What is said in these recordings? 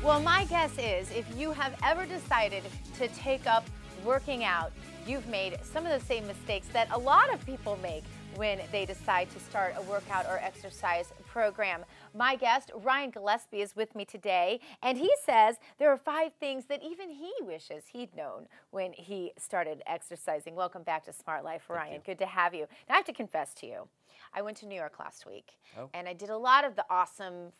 Well, my guess is if you have ever decided to take up working out, you've made some of the same mistakes that a lot of people make when they decide to start a workout or exercise program. My guest, Ryan Gillespie, is with me today, and he says there are 5 things that even he wishes he'd known when he started exercising. Welcome back to Smart Life, Ryan. Good to have you. Now, I have to confess to you, I went to New York last week, and I did a lot of the awesome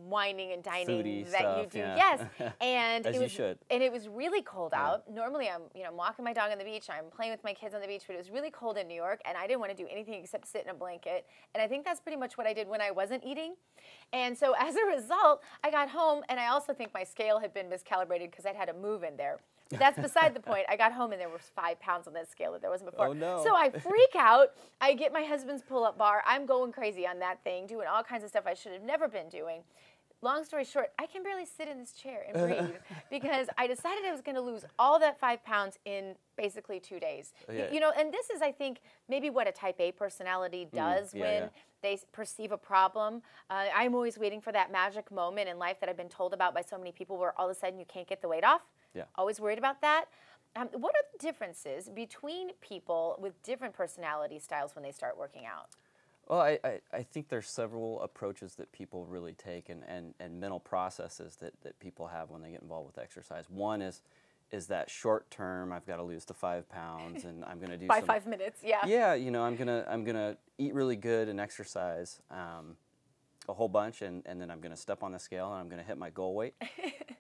whining and dining foodie that stuff, you do. yeah. Yes, and As it you was, should. and it was really cold out. Normally, I'm walking my dog on the beach, I'm playing with my kids on the beach, but it was really cold in New York, and I didn't want to do anything except sit in a blanket. And I think that's pretty much what I did when I wasn't eating. And so as a result, I got home, and I also think my scale had been miscalibrated because I'd had a move in there. But that's beside the point. I got home and there was 5 pounds on that scale that there wasn't before. Oh, no. So I freak out. I get my husband's pull-up bar. I'm going crazy on that thing, doing all kinds of stuff I should have never been doing. Long story short, I can barely sit in this chair and breathe because I decided I was going to lose all that 5 pounds in basically 2 days. Yeah. You know, and this is, I think, maybe what a type A personality does when they perceive a problem. I'm always waiting for that magic moment in life that I've been told about by so many people where all of a sudden you can't get the weight off. Yeah. Always worried about that. What are the differences between people with different personality styles when they start working out? Well, I think there's several approaches that people really take and mental processes that people have when they get involved with exercise. One is that short term, I've got to lose the 5 pounds and I'm going to do by 5 minutes, yeah. Yeah, you know, I'm gonna eat really good and exercise a whole bunch, and then I'm gonna step on the scale and I'm gonna hit my goal weight,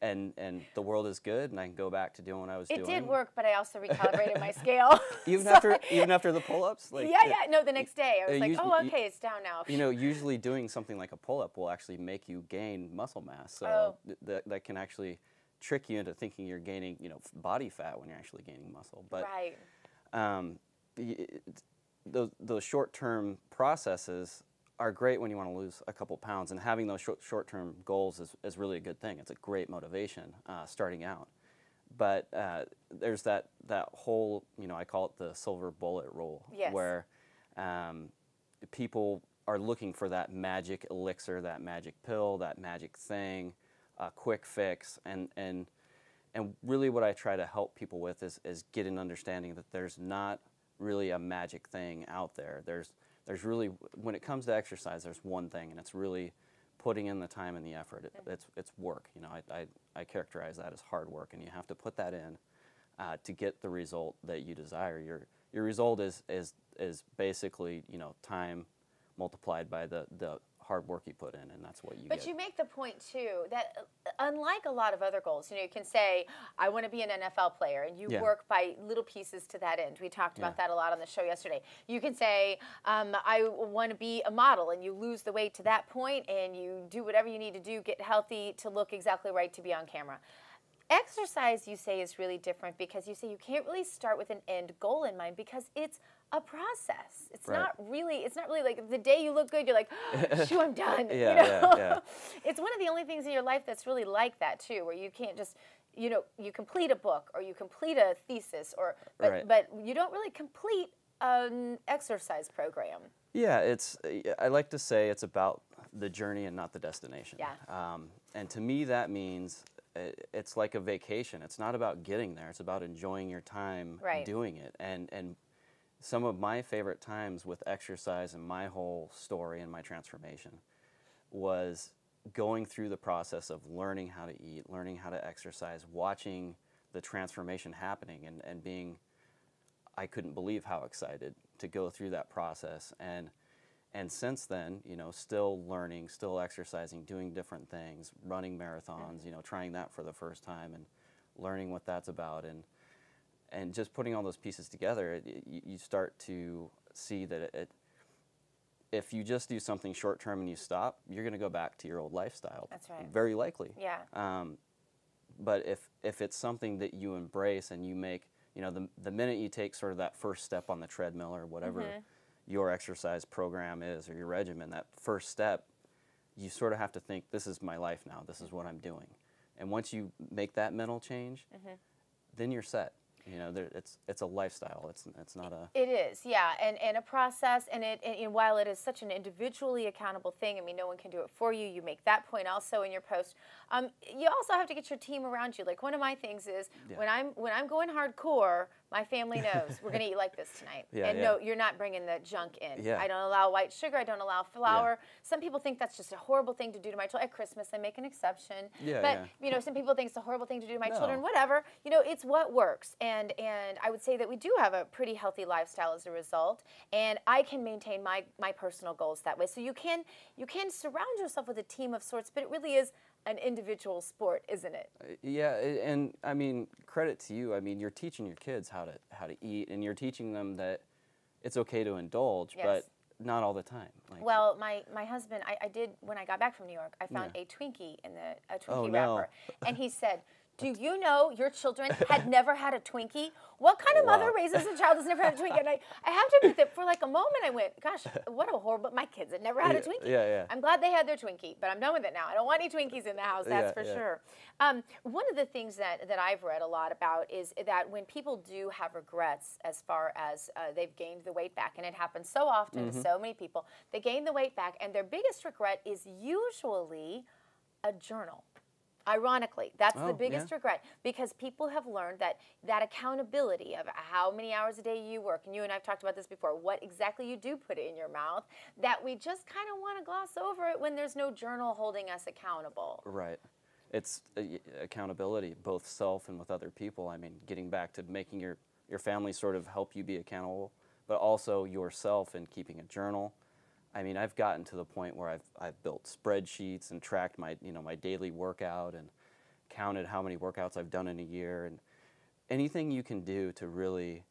and the world is good and I can go back to doing what I was doing. It did work, but I also recalibrated my scale. even after the pull-ups, like no, the next day I was like, usually, oh, okay, it's down now. You know, usually doing something like a pull-up will actually make you gain muscle mass, so that can actually trick you into thinking you're gaining, you know, body fat when you're actually gaining muscle. But those short-term processes are great when you want to lose a couple pounds, and having those short-term goals is really a good thing. It's a great motivation starting out. But there's that whole, you know, I call it the silver bullet rule, where people are looking for that magic elixir, that magic pill, that magic thing, a quick fix, and really what I try to help people with is get an understanding that there's not really a magic thing out there. There's really, when it comes to exercise, there's one thing, and it's really putting in the time and the effort. It's work. You know, I characterize that as hard work, and you have to put that in to get the result that you desire. Your result is basically, you know, time multiplied by the hard work you put in, and that's what you get. But you make the point too that unlike a lot of other goals, you know, you can say I want to be an NFL player, and you work by little pieces to that end. We talked about that a lot on the show yesterday. You can say I want to be a model, and you lose the weight to that point, and you do whatever you need to do, get healthy to look exactly right to be on camera. Exercise, you say, is really different because you say you can't really start with an end goal in mind because it's a process. It's not really like the day you look good, you're like, shoo, I'm done. You know? It's one of the only things in your life that's really like that too, where you can't just, you know, you complete a book or you complete a thesis, or but you don't really complete an exercise program. Yeah, I like to say it's about the journey and not the destination. Yeah. And to me that means it's like a vacation. It's not about getting there. It's about enjoying your time doing it. And some of my favorite times with exercise and my whole story and my transformation was going through the process of learning how to eat, learning how to exercise, watching the transformation happening, and being, I couldn't believe how excited to go through that process. And since then, you know, still learning, still exercising, doing different things, running marathons, you know, trying that for the first time and learning what that's about, and just putting all those pieces together, you start to see that if you just do something short term and you stop, you're going to go back to your old lifestyle. That's right. Very likely. Yeah. But if it's something that you embrace and you make, you know, the minute you take sort of that first step on the treadmill or whatever your exercise program is or your regimen, that first step, you sort of have to think, this is my life now, this is what I'm doing. And once you make that mental change, then you're set. You know, it's a lifestyle. It's not a. It is, yeah, and a process. And while it is such an individually accountable thing, I mean, no one can do it for you. You make that point also in your post. You also have to get your team around you. Like one of my things is when I'm going hardcore, my family knows we're going to eat like this tonight. No, you're not bringing the junk in. I don't allow white sugar. I don't allow flour. Some people think that's just a horrible thing to do to my children. At Christmas, I make an exception. But you know, some people think it's a horrible thing to do to my children. Whatever. You know, it's what works. And I would say that we do have a pretty healthy lifestyle as a result. And I can maintain my personal goals that way. So you can surround yourself with a team of sorts, but it really is an individual sport, isn't it? Yeah, and I mean, credit to you. I mean, you're teaching your kids how to eat, and you're teaching them that it's okay to indulge, but not all the time. Like, well, my husband, I did, when I got back from New York, I found a Twinkie in a Twinkie wrapper, and he said, "Do you know your children had never had a Twinkie? What kind of mother raises a child that's never had a Twinkie?" And I have to admit that for like a moment I went, gosh, what a horrible, my kids had never had a Twinkie. I'm glad they had their Twinkie, but I'm done with it now. I don't want any Twinkies in the house, that's for sure. One of the things that I've read a lot about is that when people do have regrets as far as they've gained the weight back, and it happens so often to so many people, they gain the weight back, and their biggest regret is usually a journal. Ironically, that's the biggest regret, because people have learned that accountability of how many hours a day you work, and you and I have talked about this before, what exactly you do put in your mouth, that we just kind of want to gloss over it when there's no journal holding us accountable. Right. It's accountability, both self and with other people. I mean, getting back to making your family sort of help you be accountable, but also yourself and keeping a journal. I mean, I've gotten to the point where I've built spreadsheets and tracked my daily workout and counted how many workouts I've done in a year, and anything you can do to really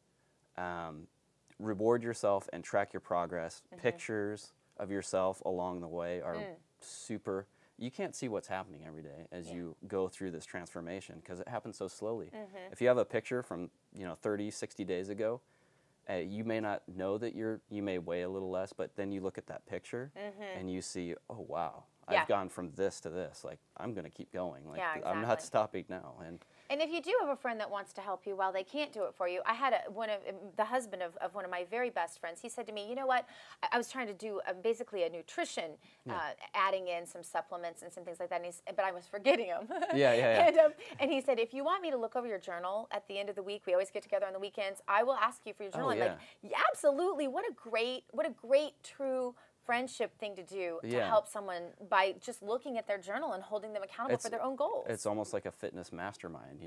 reward yourself and track your progress. Pictures of yourself along the way are super. You can't see what's happening every day as you go through this transformation, because it happens so slowly. If you have a picture from 30, 60 days ago, you may not know that you may weigh a little less, but then you look at that picture and you see, oh wow, I've gone from this to this. Like, I'm going to keep going. Like, I'm not stopping now. And if you do have a friend that wants to help you while they can't do it for you, I had the husband of one of my very best friends. He said to me, "You know what? I was trying to do basically a nutrition, adding in some supplements and some things like that, but I was forgetting them." And he said, "If you want me to look over your journal at the end of the week, we always get together on the weekends, I will ask you for your journal." I'm like, "Yeah, absolutely. What a great true friendship thing to do to help someone by just looking at their journal and holding them accountable for their own goals." It's almost like a fitness mastermind,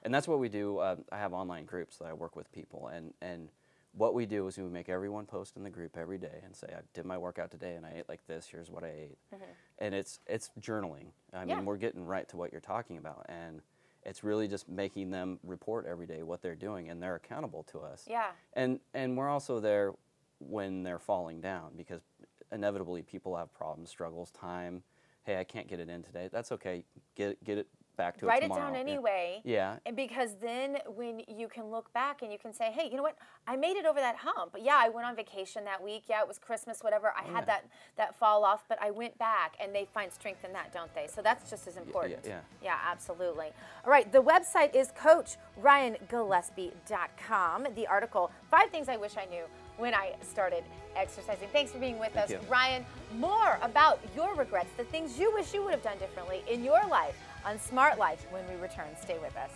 And that's what we do. I have online groups that I work with people, and what we do is we make everyone post in the group every day and say, "I did my workout today and I ate like this, here's what I ate." And it's journaling. I mean, we're getting right to what you're talking about, and it's really just making them report every day what they're doing, and they're accountable to us. And we're also there when they're falling down, because inevitably people have problems, struggles, time. Hey, I can't get it in today. That's okay. Get it back to it tomorrow. Write it down anyway. And because then when you can look back and you can say, "Hey, you know what? I made it over that hump. Yeah, I went on vacation that week. Yeah, it was Christmas, whatever. I had that fall off, but I went back." And they find strength in that, don't they? So that's just as important. Yeah, absolutely. All right, the website is CoachRyanGillespie.com. The article, 5 Things I Wish I Knew When I Started Exercising. Thanks for being with us, Ryan. More about your regrets, the things you wish you would have done differently in your life on Smart Life when we return. Stay with us.